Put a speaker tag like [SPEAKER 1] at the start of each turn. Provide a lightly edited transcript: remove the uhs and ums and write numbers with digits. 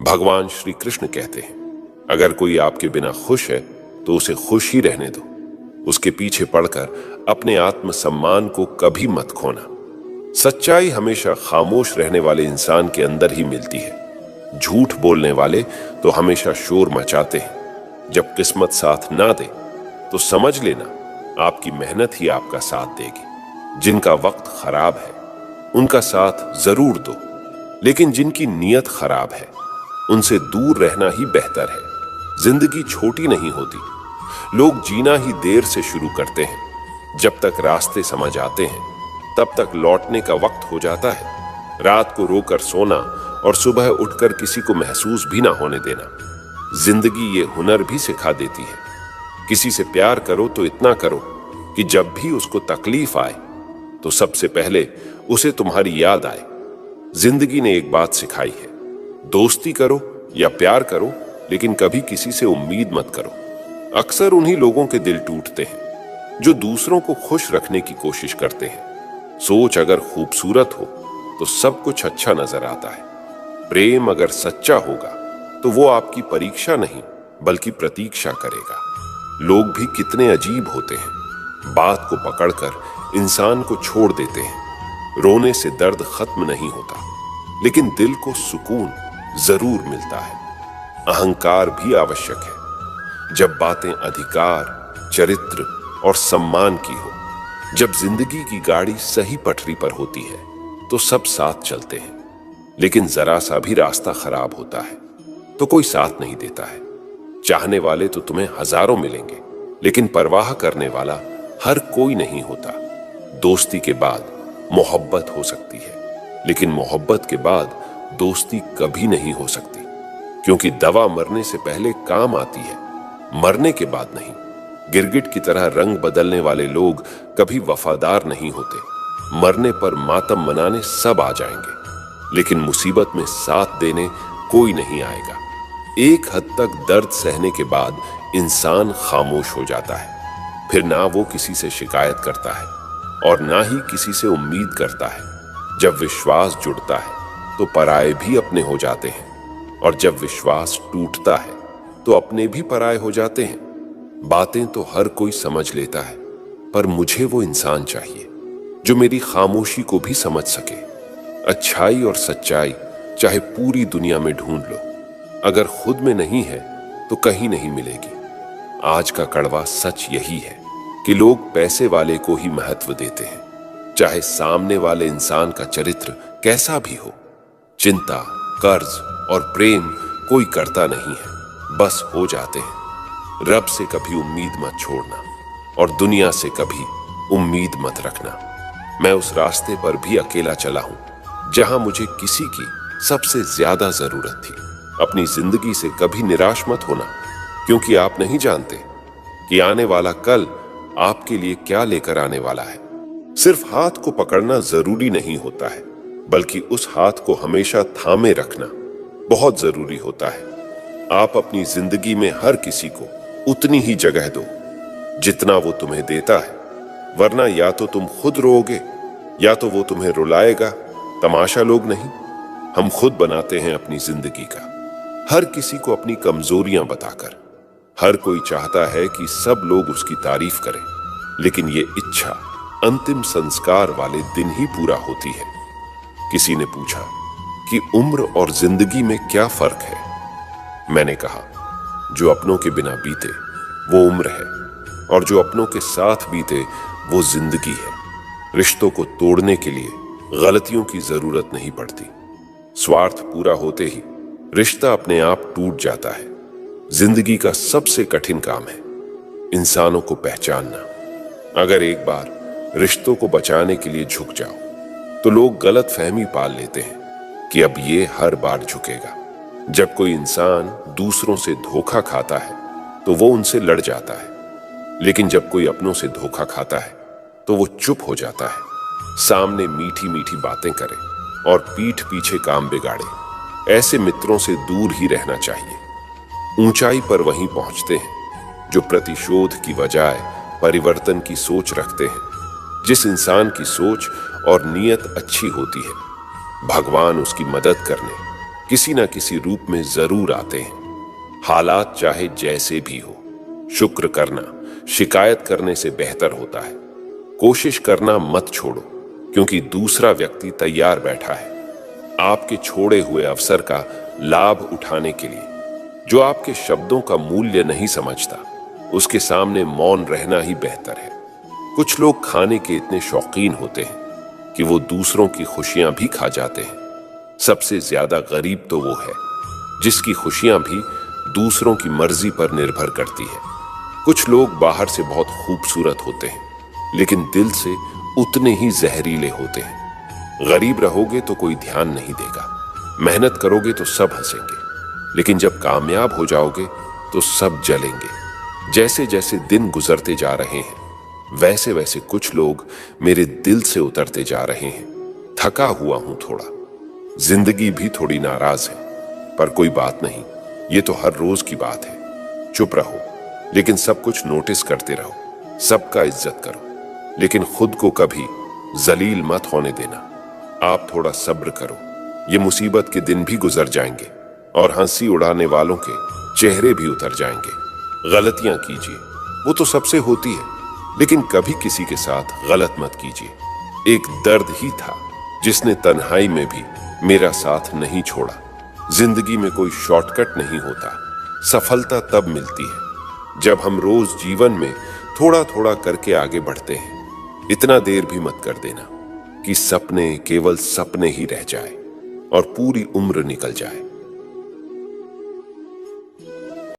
[SPEAKER 1] भगवान श्री कृष्ण कहते हैं, अगर कोई आपके बिना खुश है तो उसे खुश ही रहने दो। उसके पीछे पड़कर अपने आत्मसम्मान को कभी मत खोना। सच्चाई हमेशा खामोश रहने वाले इंसान के अंदर ही मिलती है। झूठ बोलने वाले तो हमेशा शोर मचाते हैं। जब किस्मत साथ ना दे तो समझ लेना आपकी मेहनत ही आपका साथ देगी। जिनका वक्त खराब है उनका साथ जरूर दो, लेकिन जिनकी नीयत खराब है उनसे दूर रहना ही बेहतर है। जिंदगी छोटी नहीं होती। लोग जीना ही देर से शुरू करते हैं। जब तक रास्ते समझ आते हैं तब तक लौटने का वक्त हो जाता है। रात को रोकर सोना और सुबह उठकर किसी को महसूस भी ना होने देना। जिंदगी ये हुनर भी सिखा देती है। किसी से प्यार करो तो इतना करो कि जब भी उसको तकलीफ आए तो सबसे पहले उसे तुम्हारी याद आए। जिंदगी ने एक बात सिखाई है, दोस्ती करो या प्यार करो, लेकिन कभी किसी से उम्मीद मत करो। अक्सर उन्हीं लोगों के दिल टूटते हैं जो दूसरों को खुश रखने की कोशिश करते हैं। सोच अगर खूबसूरत हो तो सब कुछ अच्छा नजर आता है। प्रेम अगर सच्चा होगा तो वो आपकी परीक्षा नहीं बल्कि प्रतीक्षा करेगा। लोग भी कितने अजीब होते हैं, बात को पकड़कर इंसान को छोड़ देते हैं। रोने से दर्द खत्म नहीं होता, लेकिन दिल को सुकून जरूर मिलता है। अहंकार भी आवश्यक है जब बातें अधिकार, चरित्र और सम्मान की हो। जब जिंदगी की गाड़ी सही पटरी पर होती है तो सब साथ चलते हैं, लेकिन जरा सा भी रास्ता खराब होता है तो कोई साथ नहीं देता है। चाहने वाले तो तुम्हें हजारों मिलेंगे, लेकिन परवाह करने वाला हर कोई नहीं होता। दोस्ती के बाद मोहब्बत हो सकती है, लेकिन मोहब्बत के बाद दोस्ती कभी नहीं हो सकती, क्योंकि दवा मरने से पहले काम आती है, मरने के बाद नहीं। गिरगिट की तरह रंग बदलने वाले लोग कभी वफादार नहीं होते। मरने पर मातम मनाने सब आ जाएंगे, लेकिन मुसीबत में साथ देने कोई नहीं आएगा। एक हद तक दर्द सहने के बाद इंसान खामोश हो जाता है। फिर ना वो किसी से शिकायत करता है और ना ही किसी से उम्मीद करता है। जब विश्वास जुड़ता है तो पराये भी अपने हो जाते हैं, और जब विश्वास टूटता है तो अपने भी पराये हो जाते हैं। बातें तो हर कोई समझ लेता है, पर मुझे वो इंसान चाहिए जो मेरी खामोशी को भी समझ सके। अच्छाई और सच्चाई चाहे पूरी दुनिया में ढूंढ लो, अगर खुद में नहीं है तो कहीं नहीं मिलेगी। आज का कड़वा सच यही है कि लोग पैसे वाले को ही महत्व देते हैं, चाहे सामने वाले इंसान का चरित्र कैसा भी हो। चिंता, कर्ज और प्रेम कोई करता नहीं है, बस हो जाते हैं। रब से कभी उम्मीद मत छोड़ना और दुनिया से कभी उम्मीद मत रखना। मैं उस रास्ते पर भी अकेला चला हूं जहां मुझे किसी की सबसे ज्यादा जरूरत थी। अपनी जिंदगी से कभी निराश मत होना, क्योंकि आप नहीं जानते कि आने वाला कल आपके लिए क्या लेकर आने वाला है। सिर्फ हाथ को पकड़ना जरूरी नहीं होता है, बल्कि उस हाथ को हमेशा थामे रखना बहुत जरूरी होता है। आप अपनी जिंदगी में हर किसी को उतनी ही जगह दो जितना वो तुम्हें देता है, वरना या तो तुम खुद रोओगे या तो वो तुम्हें रुलाएगा। तमाशा लोग नहीं, हम खुद बनाते हैं अपनी जिंदगी का, हर किसी को अपनी कमजोरियां बताकर। हर कोई चाहता है कि सब लोग उसकी तारीफ करें, लेकिन ये इच्छा अंतिम संस्कार वाले दिन ही पूरा होती है। किसी ने पूछा कि उम्र और जिंदगी में क्या फर्क है। मैंने कहा, जो अपनों के बिना बीते वो उम्र है, और जो अपनों के साथ बीते वो जिंदगी है। रिश्तों को तोड़ने के लिए गलतियों की जरूरत नहीं पड़ती। स्वार्थ पूरा होते ही रिश्ता अपने आप टूट जाता है। जिंदगी का सबसे कठिन काम है इंसानों को पहचानना। अगर एक बार रिश्तों को बचाने के लिए झुक जाओ तो लोग गलत फहमी पाल लेते हैं कि अब ये हर बार झुकेगा। जब कोई इंसान दूसरों से धोखा खाता है तो वो उनसे लड़ जाता है, लेकिन जब कोई अपनों से धोखा खाता है तो वो चुप हो जाता है। सामने मीठी मीठी बातें करे और पीठ पीछे काम बिगाड़े। ऐसे मित्रों से दूर ही रहना चाहिए। ऊंचाई पर वहीं पहुंचते हैं जो प्रतिशोध की बजाय परिवर्तन की सोच रखते हैं। जिस इंसान की सोच और नीयत अच्छी होती है, भगवान उसकी मदद करने किसी ना किसी रूप में जरूर आते हैं। हालात चाहे जैसे भी हो, शुक्र करना शिकायत करने से बेहतर होता है। कोशिश करना मत छोड़ो, क्योंकि दूसरा व्यक्ति तैयार बैठा है आपके छोड़े हुए अवसर का लाभ उठाने के लिए। जो आपके शब्दों का मूल्य नहीं समझता, उसके सामने मौन रहना ही बेहतर है। कुछ लोग खाने के इतने शौकीन होते हैं कि वो दूसरों की खुशियां भी खा जाते हैं। सबसे ज्यादा गरीब तो वो है जिसकी खुशियां भी दूसरों की मर्जी पर निर्भर करती है। कुछ लोग बाहर से बहुत खूबसूरत होते हैं, लेकिन दिल से उतने ही जहरीले होते हैं। गरीब रहोगे तो कोई ध्यान नहीं देगा, मेहनत करोगे तो सब हंसेंगे, लेकिन जब कामयाब हो जाओगे तो सब जलेंगे। जैसे जैसे दिन गुजरते जा रहे हैं, वैसे वैसे कुछ लोग मेरे दिल से उतरते जा रहे हैं। थका हुआ हूं थोड़ा, जिंदगी भी थोड़ी नाराज है, पर कोई बात नहीं, ये तो हर रोज की बात है। चुप रहो, लेकिन सब कुछ नोटिस करते रहो। सबका इज्जत करो, लेकिन खुद को कभी जलील मत होने देना। आप थोड़ा सब्र करो, ये मुसीबत के दिन भी गुजर जाएंगे और हंसी उड़ाने वालों के चेहरे भी उतर जाएंगे। गलतियां कीजिए, वो तो सबसे होती है, लेकिन कभी किसी के साथ गलत मत कीजिए। एक दर्द ही था जिसने तन्हाई में भी मेरा साथ नहीं छोड़ा। जिंदगी में कोई शॉर्टकट नहीं होता, सफलता तब मिलती है जब हम रोज जीवन में थोड़ा थोड़ा करके आगे बढ़ते हैं। इतना देर भी मत कर देना कि सपने केवल सपने ही रह जाए और पूरी उम्र निकल जाए।